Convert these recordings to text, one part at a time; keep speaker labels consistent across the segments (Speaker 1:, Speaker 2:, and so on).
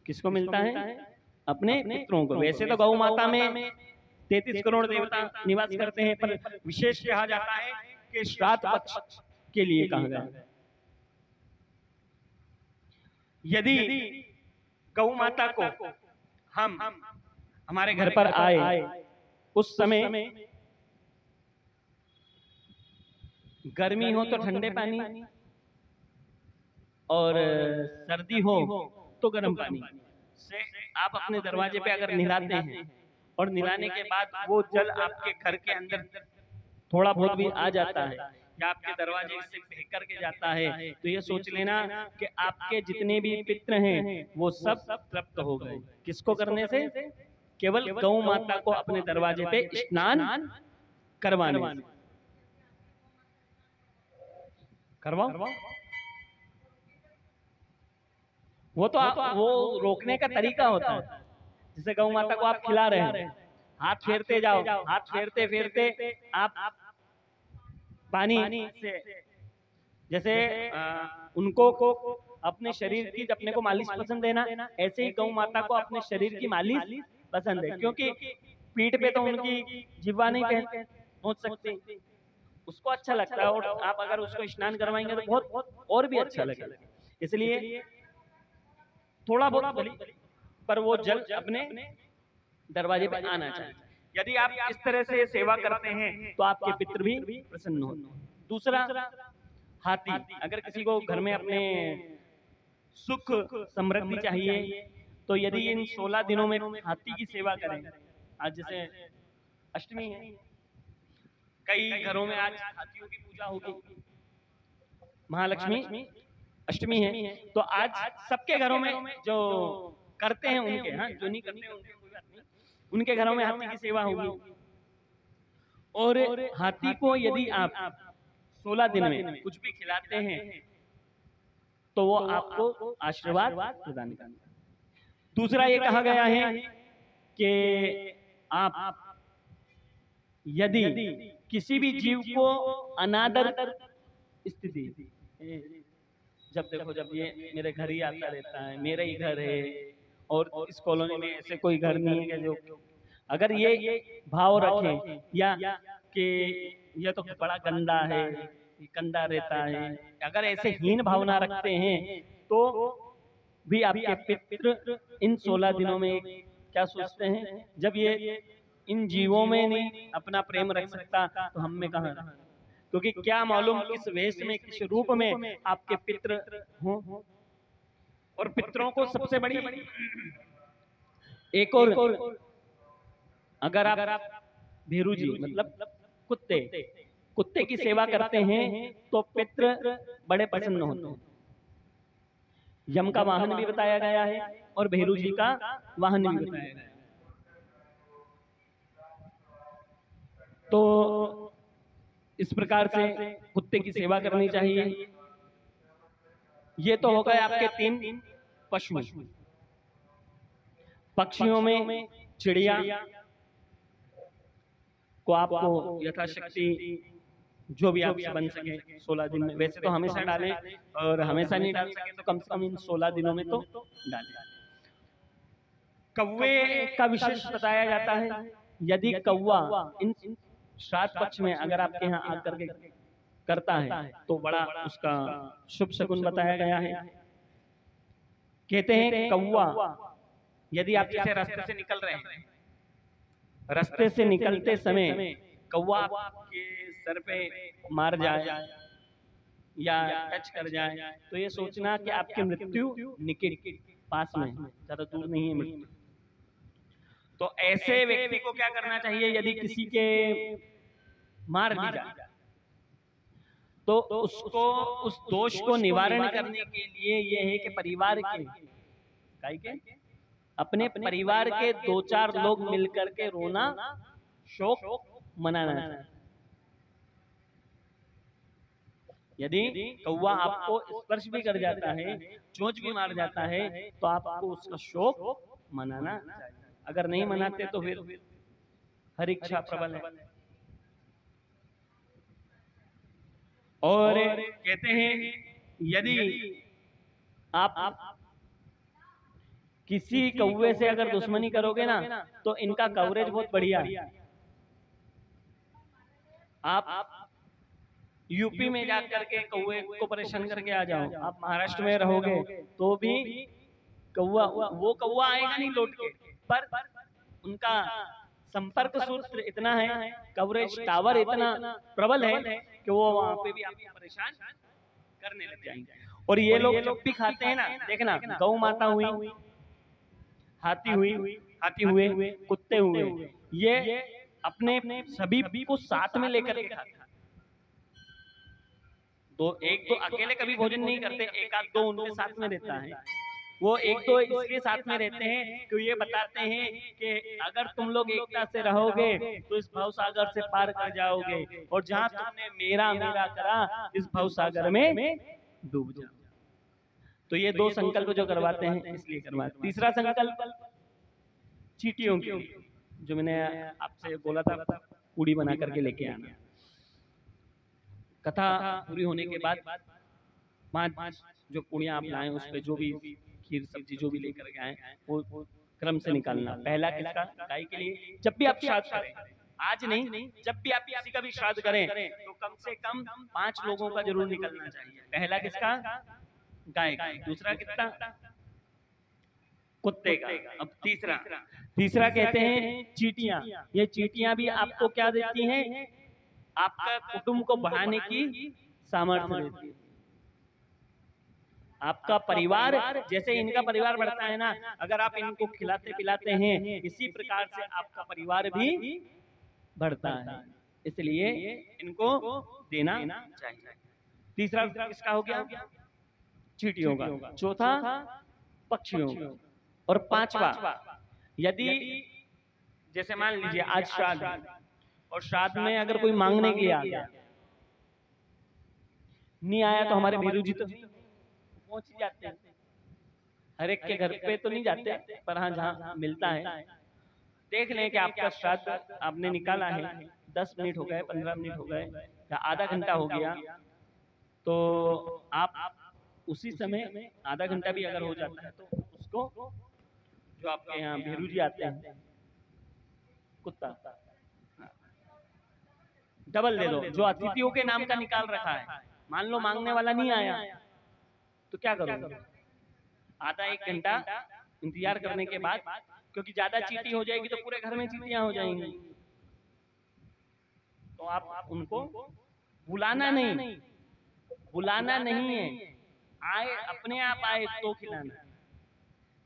Speaker 1: किसको मिलता है? अपने पितरों को। वैसे तो गौ माता में 33 करोड़ देवता निवास करते हैं, पर विशेष कहा जाता है कि श्राद्ध पक्ष के लिए कहा गया। यदि गौ माता को हम हमारे घर पर आए, उस समय गर्मी हो तो ठंडे पानी और सर्दी हो तो गर्म पानी से आप अपने दरवाजे पे अगर नहलाते हैं और नहलाने के बाद वो जल आपके घर के अंदर थोड़ा बहुत भी आ जाता है या आपके दरवाजे से बह करके जाता है, तो ये सोच लेना कि आपके जितने भी पितृ हैं वो सब तृप्त हो गए। किसको करने से? केवल गौ माता को अपने दरवाजे पे स्नान करवाने। करवाओ। वो तो आप वो रोकने का तरीका होता है। जैसे गौ माता को आप खिला रहे हैं, हाथ फेरते जाओ, हाथ फेरते फेरते आप पानी से, जैसे उनको अपने शरीर की, अपने को मालिश पसंद है ना, ऐसे ही गौ माता को अपने शरीर की मालिश पसंद है, क्योंकि पीठ पे तो उनकी जिह्वा नहीं पहुंच सकती, उसको अच्छा लगता है, और आप अगर उसको स्नान करवाएंगे तो बहुत और भी अच्छा लगेगा। इसलिए थोड़ा बहुत पर वो जल अपने दरवाजे पे आना चाहिए। यदि आप इस तरह से सेवा करते हैं तो आपके पितृ भी प्रसन्न होते हैं। दूसरा, हाथी। अगर किसी को घर में अपने सुख समृद्धि चाहिए तो यदि इन 16 दिनों में हाथी की सेवा करें, आज जैसे अष्टमी है, कई घरों में आज हाथियों की पूजा होगी, महालक्ष्मी अष्टमी है, तो आज सबके घरों में जो करते हैं उनके, हाँ जो नहीं करते हैं उनके कोई बात नहीं, उनके घरों में हाथी की सेवा होगी। और हाथी को यदि आप 16 दिन में कुछ भी खिलाते हैं तो वो आपको आशीर्वाद प्रदान करेगा। दूसरा ये कहा गया है कि आप यदि किसी भी जीव को अनादर स्थिति, जब देखो जब ये मेरे घर ही आता रहता है, मेरा ही घर है और इस कॉलोनी में ऐसे कोई घर नहीं है जो, अगर ये भाव रखें या कि ये तो बड़ा गंदा है, गंदा रहता है, अगर ऐसे हीन भावना रखते हैं तो भी आपके पितृ इन 16 दिनों में क्या सोचते हैं, जब ये इन जीवों में नहीं अपना प्रेम रख सकता तो हम में कहाँ, क्योंकि क्या मालूम किस वेश में, किस रूप में आपके पितृ हों। और पितरों को सबसे बड़ी एक और, अगर आप भेरू जी मतलब कुत्ते की सेवा करते हैं तो पितृ बड़े प्रसन्न होते हैं। यम का वाहन भी बताया गया है और भेरू जी का वाहन भी बताया गया है। तो इस प्रकार से कुत्ते की सेवा करनी चाहिए। ये तो हो गए आपके 3 पशु। पक्षियों में चिड़िया को आपको यथाशक्ति जो भी आपसे बन सके 16 दिन में, वैसे तो हमेशा डालें और हमेशा नहीं डाल सके तो कम से कम इन 16 दिनों में तो डालें। कौवे का विशेष बताया जाता है। यदि कौवा इन श्राद्ध पक्ष में अगर आपके यहाँ आकर के करता है तो बड़ा उसका शुभ शकुन बताया गया है। कहते हैं कौवा यदि आप जैसे रास्ते से निकल रहे हैं, रास्ते से निकलते समय कौवा आपके सर पे मार जाए या टच कर जाए तो ये सोचना कि आपकी मृत्यु निकट पास में, ज्यादा दूर नहीं है मृत्यु। तो ऐसे व्यक्ति को क्या करना चाहिए, यदि किसी के मार दी जाए तो उसको उस दोष को निवारण करने के लिए ये है कि परिवार के अपने परिवार के 2-4 लोग मिलकर के रोना शोक मनाना चाहिए। यदि कौवा आपको स्पर्श भी कर जाता है, चोंच भी मार जाता है तो आपको उसका शोक मनाना चाहिए। अगर नहीं मनाते तो फिर हर इच्छा प्रबल है। और कहते हैं यदि आप किसी कौवे से अगर दुश्मनी करोगे ना तो इनका कवरेज बहुत बढ़िया है। आप यूपी में जाकर के कौवे को परेशान करके आ जाओ, आप महाराष्ट्र में रहोगे तो भी कौवा, वो कौवा आएगा नहीं लौट के, पर उनका संपर्क सूत्र इतना है, कवरेज टावर इतना प्रबल है कि वो वहां पे भी आपको परेशान करने लग जाएंगे। और ये लोग जब भी खाते हैं ना, देखना, गौ माता हुई, हाथी हुए, कुत्ते हुए, ये अपने सभी को साथ में लेकर के खाते हैं। एक तो अकेले कभी भोजन नहीं करते, एक आध दो उनके साथ में रहता है। वो एक तो इसके साथ में रहते हैं कि ये बताते हैं कि अगर तुम लोग एकता से रहोगे तो इस भवसागर से पार कर जाओगे, और जहां तुमने मेरा मेरा करा इस भवसागर में डूब जाओ। तो ये दो संकल्प जो करवाते हैं इसलिए करवाते हैं। तीसरा संकल्प चींटियों के लिए, जो मैंने आपसे बोला था, पूड़ी बना करके लेके आना। कथा पूरी होने के बाद 5 जो पूड़ियां आप लाए उस पे जो भी खीर सब्जी जो भी लेकर के आए वो क्रम से निकालना। पहला किसका? गाय के लिए। जब भी आप श्राद्ध करें, आज नहीं, जब भी आप किसी का भी श्राद्ध करें तो कम से कम 5 लोगों का जरूर निकलना चाहिए। पहला किसका? गाय का। दूसरा किसका? कुत्ते का। अब तीसरा कहते हैं चींटियां। ये चींटियां भी आपको क्या देती हैं? आपका कुटुंब को बढ़ाने की सामर्थ्य देती है। आपका परिवार, जैसे इनका परिवार बढ़ता है ना, अगर आप इनको खिलाते पिलाते हैं, इसी प्रकार से आपका परिवार भी बढ़ता है। इसलिए इनको देना चाहिए। तीसरा किसका हो गया? चींटियों का। चौथा पक्षियों का। और पांचवा, यदि जैसे मान लीजिए आज श्राद्ध है, और श्राद्ध में अगर कोई मांगने के लिए आ गया, नहीं आया तो हमारे भीरू जी तो पहुंच ही जाते हैं। हर एक के घर पे तो नहीं जाते, पर हाँ जहाँ मिलता है। देख लें कि आपका श्राद्ध आपने निकाला है, 10 मिनट हो गए, 15 मिनट हो गए, या आधा घंटा हो गया, तो आप उसी समय, आधा घंटा भी अगर हो जाता है तो उसको, जो आपके यहाँ भीरू जी आते हैं, कुत्ता डबल दे दो। जो अतिथियों के नाम का निकाल रखा है, मान लो मांगने वाला नहीं आया तो क्या करोगे? आधा 1 घंटा इंतजार करने के बाद, क्योंकि ज्यादा चींटी हो जाएगी तो पूरे घर में चींटियां हो जाएंगी, तो आप उनको बुलाना नहीं है, आए अपने आप आए तो खिलाना,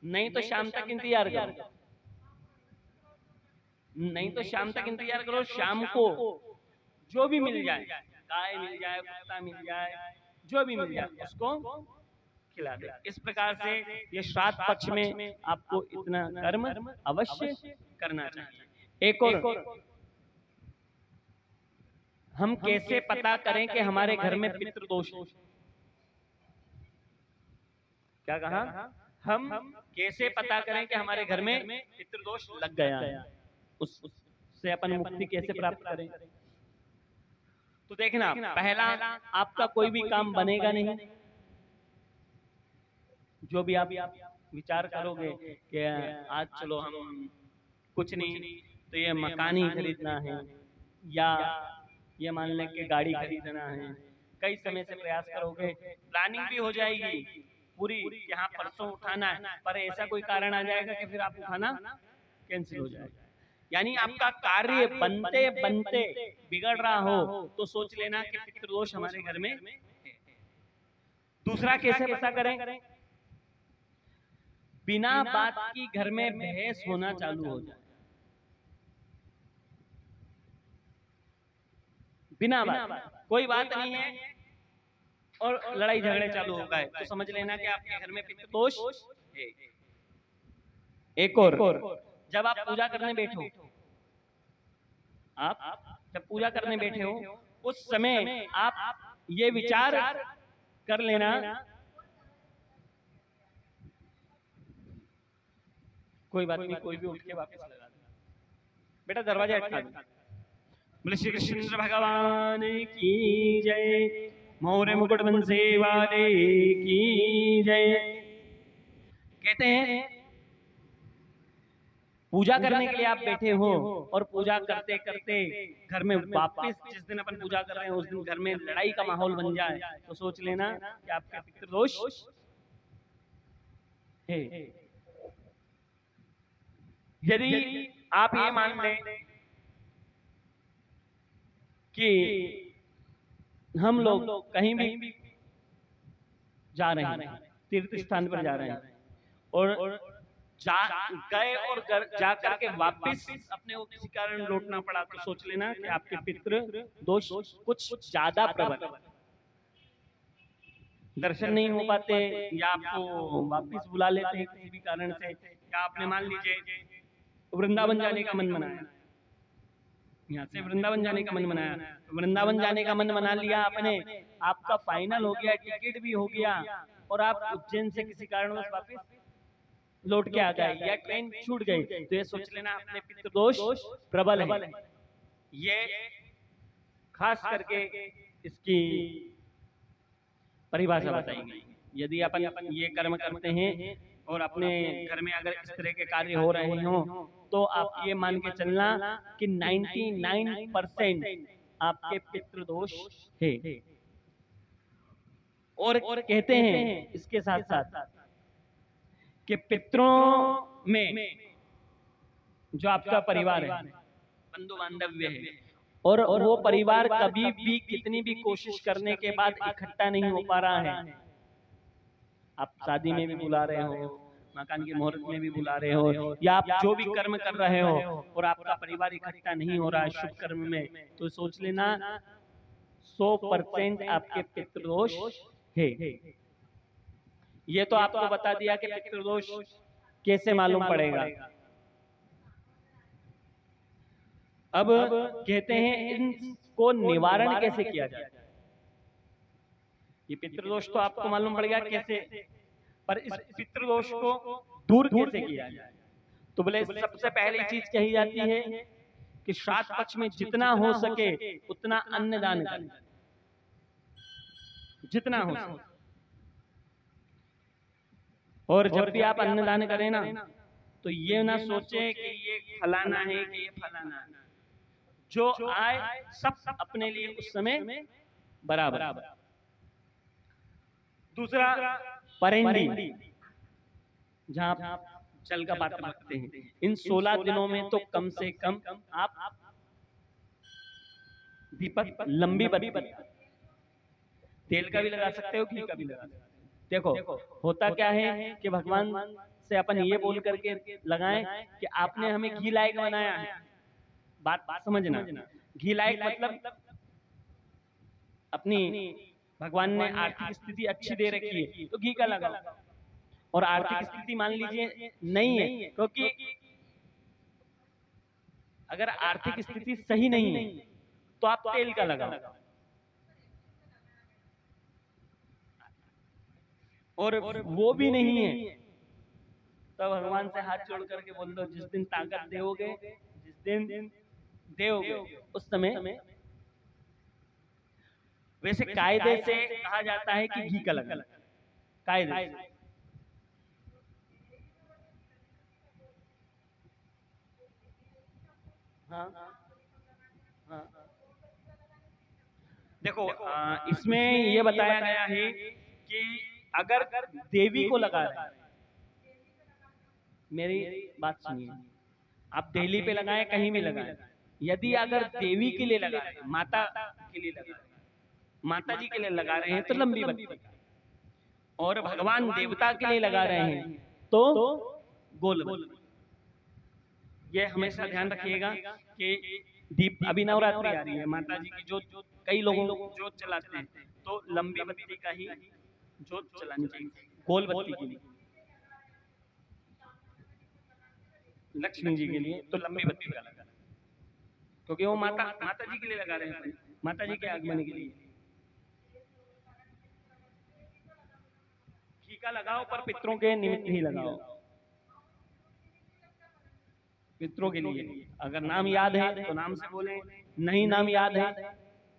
Speaker 1: नहीं तो शाम तक इंतजार करो। शाम करो। शाम को जो भी मिल जाए, गाय मिल जाए, कुत्ता मिल जाए, जो भी मिल जाए, उसको खिला दे। इस प्रकार से ये श्राद्ध पक्ष में आपको इतना कर्म अवश्य करना चाहिए। एक और, हम कैसे पता करें कि हमारे घर में पितृदोष है? क्या कहा? हम कैसे पता करें कि हमारे घर में पितृदोष लग गया है, उससे अपन मुक्ति कैसे प्राप्त करें? तो देखना, पहला, आपका कोई भी काम बनेगा नहीं। जो भी आप विचार करोगे कि आज चलो हम कुछ नहीं तो ये मकान ही खरीदना है, या ये मान लें कि गाड़ी खरीदना है, कई समय से प्रयास करोगे, प्लानिंग भी हो जाएगी पूरी, यहाँ परसों उठाना है, पर ऐसा कोई कारण आ जाएगा कि फिर आप उठाना कैंसिल हो जाएगा। यानी आपका कार्य बनते बनते बिगड़ रहा हो तो सोच लेना कि पितृदोष हमारे घर में है। दूसरा, कैसे पता करें? बिना बात की घर में बहस होना चालू हो जाए, बिना बात, कोई बात नहीं है और लड़ाई झगड़े चालू हो गए, तो समझ लेना कि आपके घर में पितृदोष है। एक और, जब आप पूजा करने बैठो, उस समय आप ये विचार कर लेना, कोई बात नहीं, कोई भी उठ के वापस लगा दे, बेटा दरवाजा अटका दो। बोले श्री कृष्ण भगवान की जय, मौर्य मुकुट वंशी वाले की जय। कहते हैं पूजा करने के लिए आप बैठे हो और पूजा करते करते घर में वापस जिस दिन अपन पूजा कर रहे हैं उस दिन घर में लड़ाई का माहौल बन जाए तो सोच लेना कि आपके पितृदोष है। यदि आप ये मान लें कि हम लोग कहीं भी जा रहे हैं, तीर्थ स्थान पर जा रहे हैं और गए और जा करके वापस अपने को किसी कारण लौटना पड़ा तो सोच लेना कि आपके पितृ दोष कुछ ज्यादा प्रबल, दर्शन नहीं हो पाते या आपको वापस बुला लेते हैं किसी भी कारण से, या आपने मान लीजिए वृंदावन जाने का मन बनाया, यहाँ से वृंदावन जाने का मन बनाया, वृंदावन जाने का मन बना लिया आपने, आपका फाइनल हो गया, टिकट भी हो गया और आप उज्जैन से किसी कारणवश वापस लौट के आ गए या ट्रेन छूट गई तो ये सोच लेना अपने पितृदोष प्रबल है। ये खास करके इसकी परिभाषा बताई गई। यदि अपन ये कर्म करते हैं और अपने घर में अगर इस तरह के कार्य हो रहे हो तो आप ये मान के चलना कि 99% आपके पितृदोष है। और कहते हैं इसके साथ साथ कि पितरों में जो आपका परिवार है, बंधु बांधव्य है, और वो परिवार कभी भी कितनी भी कोशिश करने के बाद इकट्ठा नहीं हो पा रहा है। आप शादी में भी बुला रहे हो, मकान की मुहूर्त में भी बुला रहे हो, या आप जो भी कर्म कर रहे हो और आपका परिवार इकट्ठा नहीं हो रहा है शुभ कर्म में, तो सोच लेना 100% आपके पितृदोष है। ये तो आपको बता दिया कि पितृदोष कैसे मालूम पड़ेगा। अब कहते हैं इनको निवारण कैसे किया जाए। ये पितृदोष तो आपको मालूम पड़ गया कैसे, पर इस पितृदोष को दूर कैसे किया जाए। तो बोले सबसे पहली चीज कही जाती है कि श्राद्ध पक्ष में जितना हो सके उतना अन्न दान करें, जितना हो सके। और जब भी आप अन्नदान करें ना तो ये ना सोचे कि ये फलाना है कि ये फलाना है, जो आए सब अपने लिए उस समय बराबर। दूसरा परेंडी, जहां आप जल का पात्र रखते हैं, इन 16 दिनों में तो कम से कम आप दीपक लंबी बत्ती, तेल का भी लगा सकते हो, घी का भी लगा सकते हो। देखो होता क्या है कि भगवान से अपन ये बोल करके लगाएं कि आपने हमें घी लायक बनाया है। बात समझना, घी लायक मतलब अपनी भगवान ने आर्थिक स्थिति अच्छी दे रखी है तो घी का लगाओ, और आर्थिक स्थिति मान लीजिए नहीं है, क्योंकि अगर आर्थिक स्थिति सही नहीं है तो आप तेल का लगाओ। और वो भी नहीं है तो भगवान से हाथ जोड़ करके बोल दो जिस दिन ताकत दोगे, जिस दिन दोगे उस समय। वैसे कायदे से कहा जाता है कि घी का लगा, कायदे से। हाँ हाँ, देखो इसमें ये बताया गया है कि अगर देवी को लगा रहे हैं, मेरी बात सुनिए, आप दिल्ली पे लगाए कहीं भी लगाए, यदि अगर देवी के लिए लगा रहे हैं, माता के लिए लगा रहे हैं, माता जी के लिए लगा रहे हैं तो लंबी बत्ती, और भगवान देवता के लिए लगा रहे हैं तो गोल बत्ती। ये हमेशा ध्यान रखिएगा कि दीप, अभी नवरात्रि आ रही है, माता जी की जो कई लोगों जोत चलाते हैं तो लंबी बत्ती का ही जोत चलानी चाहिए, गोल बत्ती के लिए। लक्ष्मी जी के लिए तो लंबी बत्ती का लगा, क्योंकि वो माता जी के लिए लगा रहे हैं, माता जी के आगमन के लिए। घी का लगाओ पर पितरों के निमित्त ही लगाओ, पितरों के लिए। अगर नाम याद है तो नाम से बोले, नहीं नाम याद है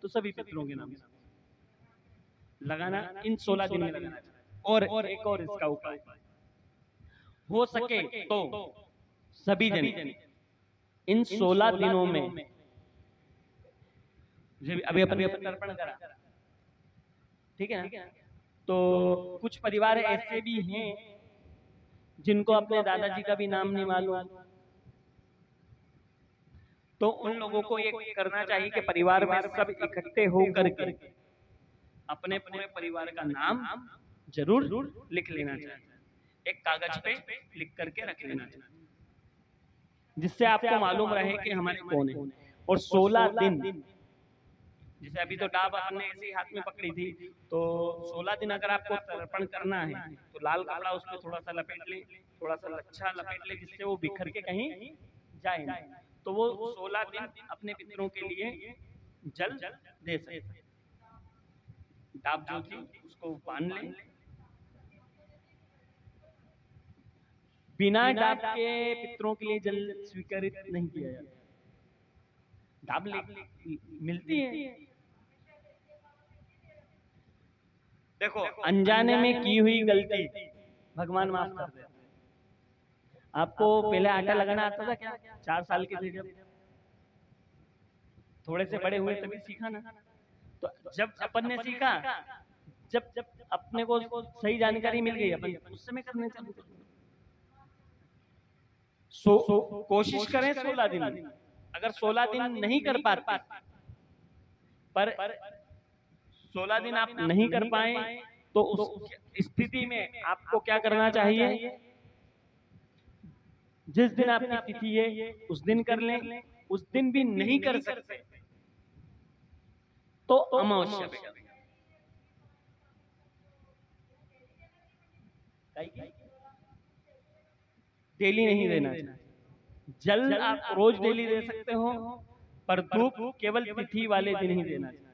Speaker 1: तो सभी पितरों के नाम से लगाना। इन 16 दिन में लगाना। और एक और इसका उपाय, हो सके तो सभी जन इन 16 दिनों में अभी अपन तर्पण करा, ठीक है ना। तो कुछ परिवार ऐसे भी हैं जिनको अपने दादाजी का भी नाम नहीं मालूम, तो उन लोगों को ये करना चाहिए कि परिवार में सब इकट्ठे होकर के अपने पूरे परिवार का नाम जरूर लिख लेना चाहिए, एक कागज पे लिख करके रख लेना चाहिए, जिससे आपको मालूम रहे कि हमारे कौन है। और 16 दिन, जैसे अभी तो डाब आपने ऐसे ही हाथ में पकड़ी थी, तो 16 दिन अगर आपको तर्पण करना है तो लाल कपड़ा उस पर थोड़ा सा लपेट ले, थोड़ा सा लच्छा लपेट ले, जिससे वो बिखर के कहीं जाए ना। तो वो 16 दिन अपने पितरों के लिए जल दे सकते। डाब जो थी उसको बांध ले, बिना डाब के पितरों के लिए जल स्वीकृत नहीं किया जाता। डाब मिलती है, देखो अनजाने में की हुई गलती भगवान माफ कर दे। आपको पहले आटा लगाना आता था क्या? 4 साल के थे जब, थोड़े से बड़े हुए तभी सीखा ना। तो जब अपन ने सीखा, जब अपने को सही जानकारी मिल गई, अपन उस समय करने चालू कर। कोशिश करें 16 दिन, अगर 16 दिन नहीं कर पाते, पर 16 दिन आप नहीं कर पाए, तो उस स्थिति में आपको क्या करना चाहिए? जिस दिन आपकी तिथि है उस दिन कर लें, उस दिन भी नहीं कर सकते तो अमावस्या पे करें। डेली नहीं देना चाहिए। जल आप रोज डेली दे सकते हो, पर धूप केवल तिथि वाले दिन ही देना चाहिए।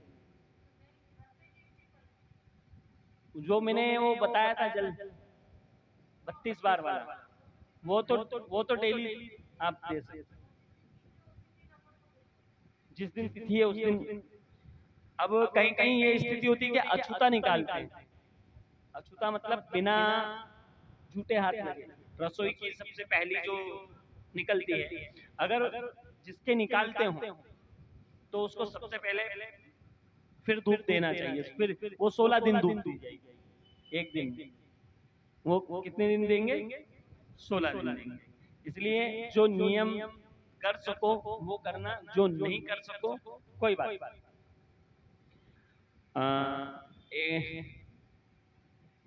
Speaker 1: जो मैंने वो बताया था जल 32 बार वाला, वो तो डेली आप दे सकते, जिस दिन तिथि है उस दिन। अब कहीं कहीं ये स्थिति होती है कि अछूता निकालते हैं। अछूता मतलब बिना जूते हाथ लगे, रसोई की सबसे पहली जो निकलती है, अगर जिसके निकालते हो तो उसको सबसे पहले फिर धूप देना चाहिए। फिर वो 16 दिन धूप दी जाएगी, एक दिन। वो कितने दिन देंगे? 16 दिन देंगे। इसलिए जो नियम कर सको वो करना, जो नहीं कर सको कोई बात नहीं।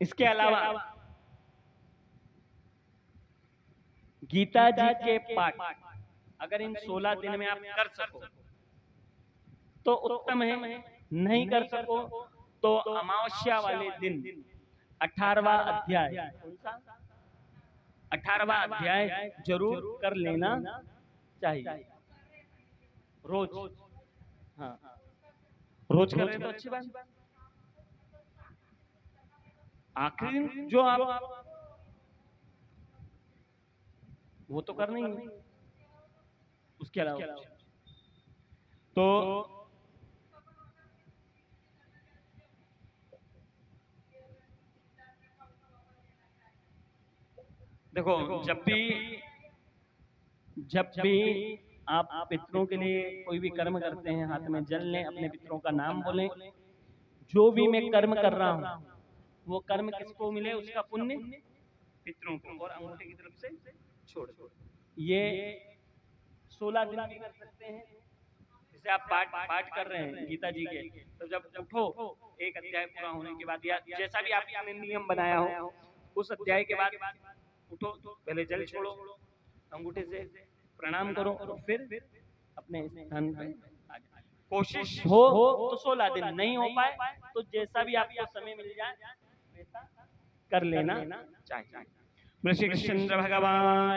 Speaker 1: इसके अलावा गीता जी के पाठ अगर इन 16 दिन में आप कर सको तो उत्तम है, नहीं कर सको तो अमावस्या वाले दिन 18वां अध्याय, 18वां अध्याय जरूर कर लेना चाहिए रोज। हाँ, रोज कर रहे तो अच्छी बात। आखिरी दिन जो आप वो तो करना ही है, उसके अलावा तो देखो जब भी आप पितरों के लिए कोई भी कर्म करते हैं, हाथ में जल लें, अपने पितरों का नाम बोलें। जो भी मैं कर्म कर रहा हूँ वो कर्म किसको मिले? उसका पुण्य पितरों को, और अंगूठे की तरफ से छोड़। ये 16 दिन भी कर सकते हैं। जैसे आप पाठ कर रहे हैं गीता जी के, तो जब उठो एक अध्याय पूरा होने के बाद, या जैसा भी आपने नियम बनाया हो, उस अध्याय के बाद उठो, पहले जल छोड़ो, अंगूठे से प्रणाम करो, और फिर अपने स्थान पे आ जाओ। कोशिश हो तो 16 दिन, नहीं हो पाए तो जैसा भी आपको समय मिल जाए वैसा कर लेना चाहिए। श्री कृष्ण भगवान